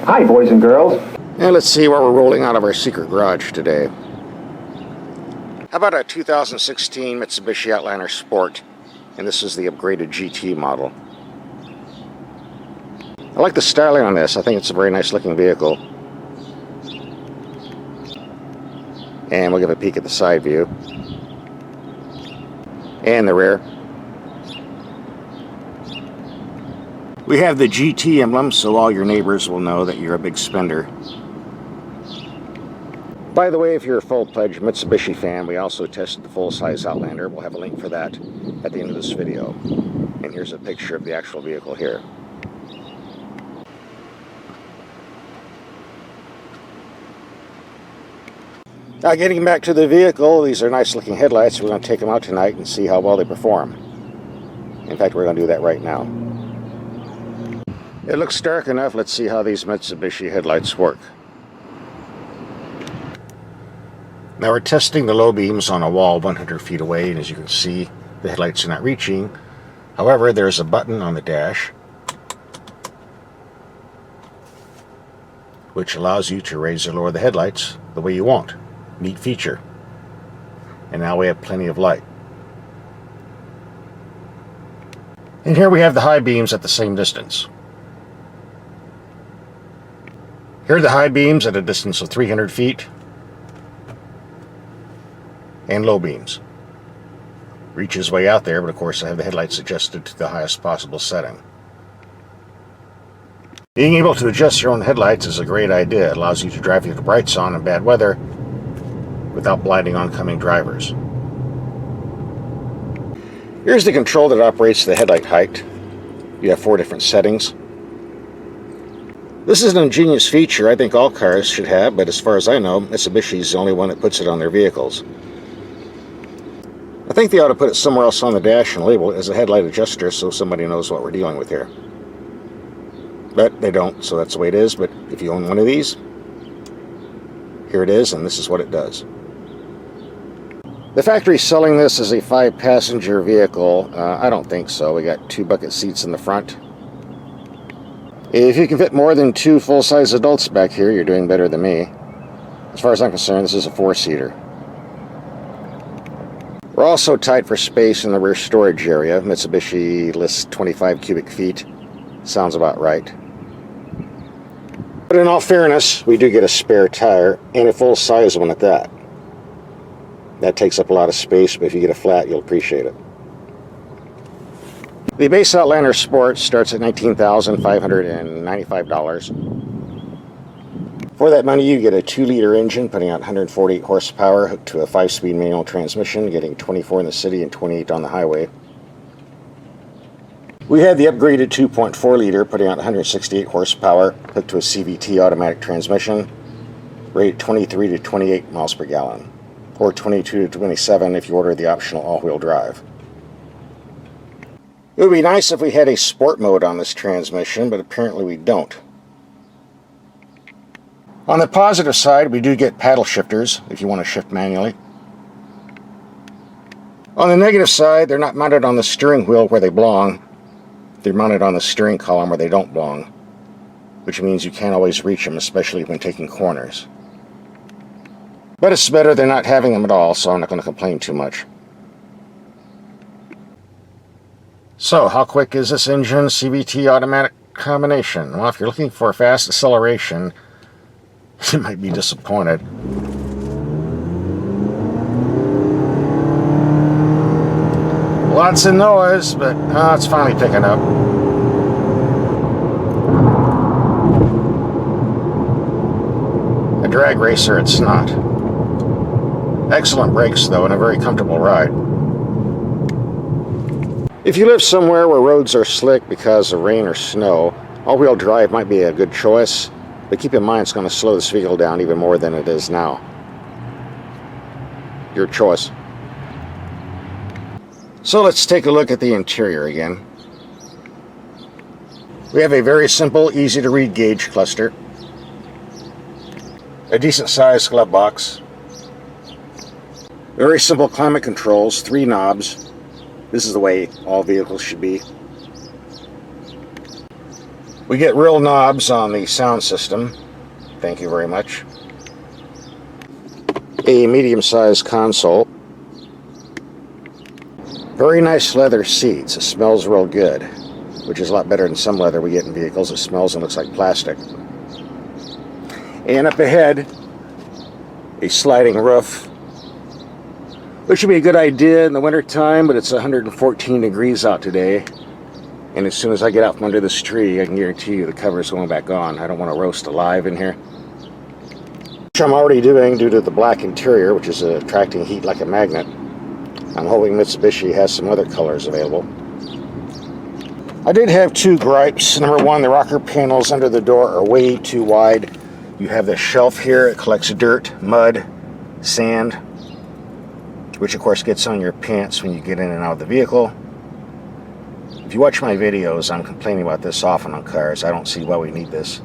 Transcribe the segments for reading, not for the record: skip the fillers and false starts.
Hi, boys and girls. And let's see what we're rolling out of our secret garage today. How about a 2016 Mitsubishi Outlander Sport? And this is the upgraded GT model. I like the styling on this. I think it's a very nice looking vehicle. And we'll give a peek at the side view. And the rear. We have the GT emblem, so all your neighbors will know that you're a big spender. By the way, if you're a full-fledged Mitsubishi fan, we also tested the full-size Outlander. We'll have a link for that at the end of this video. And here's a picture of the actual vehicle here. Now, getting back to the vehicle, these are nice-looking headlights. We're going to take them out tonight and see how well they perform. In fact, we're going to do that right now. It looks dark enough. Let's see how these Mitsubishi headlights work. Now we're testing the low beams on a wall 100 feet away, and as you can see, the headlights are not reaching. However, there's a button on the dash which allows you to raise or lower the headlights the way you want. Neat feature. And now we have plenty of light. And here we have the high beams at the same distance. Here are the high beams at a distance of 300 feet. And low beams. Reaches way out there, but of course I have the headlights adjusted to the highest possible setting. Being able to adjust your own headlights is a great idea. It allows you to drive with the brights on in bad weather without blinding oncoming drivers. Here's the control that operates the headlight height. You have 4 different settings. This is an ingenious feature I think all cars should have, but as far as I know, Mitsubishi is the only one that puts it on their vehicles. I think they ought to put it somewhere else on the dash and label it as a headlight adjuster so somebody knows what we're dealing with here. But they don't, so that's the way it is. But if you own one of these, here it is, and this is what it does. The factory's selling this as a 5-passenger vehicle. I don't think so. We got 2 bucket seats in the front. If you can fit more than 2 full-size adults back here, you're doing better than me. As far as I'm concerned, this is a 4-seater. We're also tight for space in the rear storage area. Mitsubishi lists 25 cubic feet. Sounds about right. But in all fairness, we do get a spare tire, and a full-size one at that. That takes up a lot of space, but if you get a flat, you'll appreciate it. The base Outlander Sport starts at $19,595. For that money, you get a 2-liter engine putting out 148 horsepower, hooked to a 5-speed manual transmission, getting 24 in the city and 28 on the highway. We had the upgraded 2.4-liter putting out 168 horsepower, hooked to a CVT automatic transmission, rated 23 to 28 miles per gallon, or 22 to 27 if you order the optional all-wheel drive. It would be nice if we had a sport mode on this transmission, but apparently we don't. On the positive side, we do get paddle shifters if you want to shift manually. On the negative side, they're not mounted on the steering wheel where they belong. They're mounted on the steering column where they don't belong, which means you can't always reach them, especially when taking corners. But it's better than not having them at all, so I'm not going to complain too much. So, how quick is this engine CVT automatic combination? Well, if you're looking for fast acceleration, you might be disappointed. Lots of noise, but it's finally picking up. A drag racer, it's not. Excellent brakes, though, and a very comfortable ride. If you live somewhere where roads are slick because of rain or snow, all-wheel drive might be a good choice, but keep in mind it's going to slow this vehicle down even more than it is now. Your choice. So let's take a look at the interior again. We have a very simple, easy to read gauge cluster. A decent sized glove box. Very simple climate controls, 3 knobs. This is the way all vehicles should be. We get real knobs on the sound system. Thank you very much. A medium-sized console. Very nice leather seats. It smells real good, which is a lot better than some leather we get in vehicles. It smells and looks like plastic. And up ahead, a sliding roof, which would be a good idea in the wintertime, but it's 114 degrees out today. And as soon as I get out from under this tree, I can guarantee you the cover's going back on. I don't want to roast alive in here. Which I'm already doing due to the black interior, which is attracting heat like a magnet. I'm hoping Mitsubishi has some other colors available. I did have two gripes. Number one, the rocker panels under the door are way too wide. You have this shelf here. It collects dirt, mud, sand, which of course gets on your pants when you get in and out of the vehicle. If you watch my videos, I'm complaining about this often on cars. I don't see why we need this.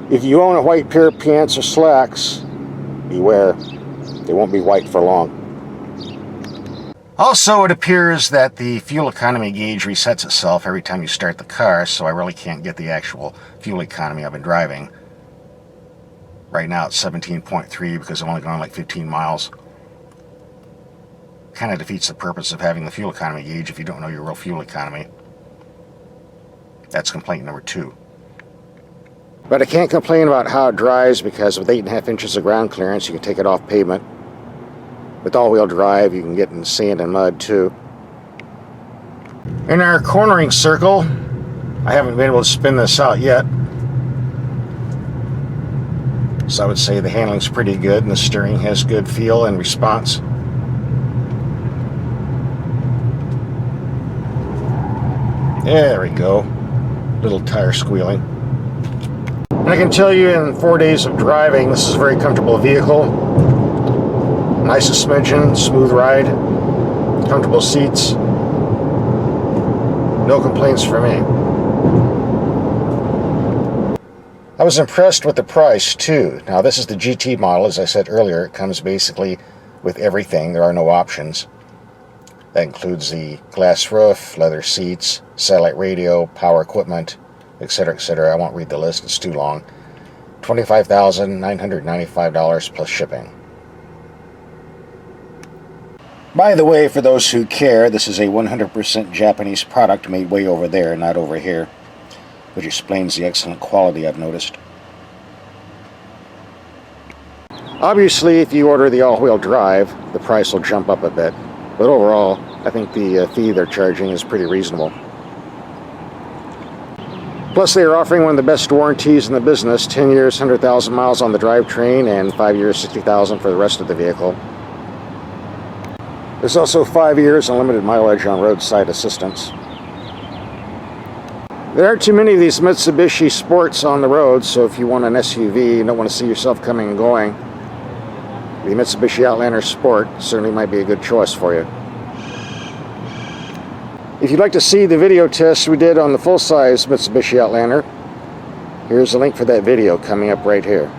If you own a white pair of pants or slacks, beware. They won't be white for long. Also, it appears that the fuel economy gauge resets itself every time you start the car, so I really can't get the actual fuel economy I've been driving. Right now it's 17.3 because I'm only going like 15 miles. Kind of defeats the purpose of having the fuel economy gauge if you don't know your real fuel economy. That's complaint number 2. But I can't complain about how it drives because with 8.5 inches of ground clearance you can take it off pavement. With all-wheel drive you can get in sand and mud too. In our cornering circle, I haven't been able to spin this out yet. So I would say the handling's pretty good and the steering has good feel and response. There we go. Little tire squealing. And I can tell you in 4 days of driving, this is a very comfortable vehicle. Nice suspension, smooth ride, comfortable seats. No complaints for me. I was impressed with the price too. Now this is the GT model, as I said earlier. It comes basically with everything. There are no options. That includes the glass roof, leather seats, satellite radio, power equipment, etc., etc. I won't read the list, it's too long. $25,995 plus shipping. By the way, for those who care, this is a 100% Japanese product made way over there, not over here, which explains the excellent quality I've noticed. Obviously, if you order the all-wheel drive, the price will jump up a bit. But overall, I think the fee they're charging is pretty reasonable. Plus, they are offering one of the best warranties in the business, 10 years, 100,000 miles on the drivetrain, and 5 years, 60,000 for the rest of the vehicle. There's also 5 years unlimited mileage on roadside assistance. There aren't too many of these Mitsubishi Sports on the road, so if you want an SUV and don't want to see yourself coming and going, the Mitsubishi Outlander Sport certainly might be a good choice for you. If you'd like to see the video test we did on the full-size Mitsubishi Outlander, here's a link for that video coming up right here.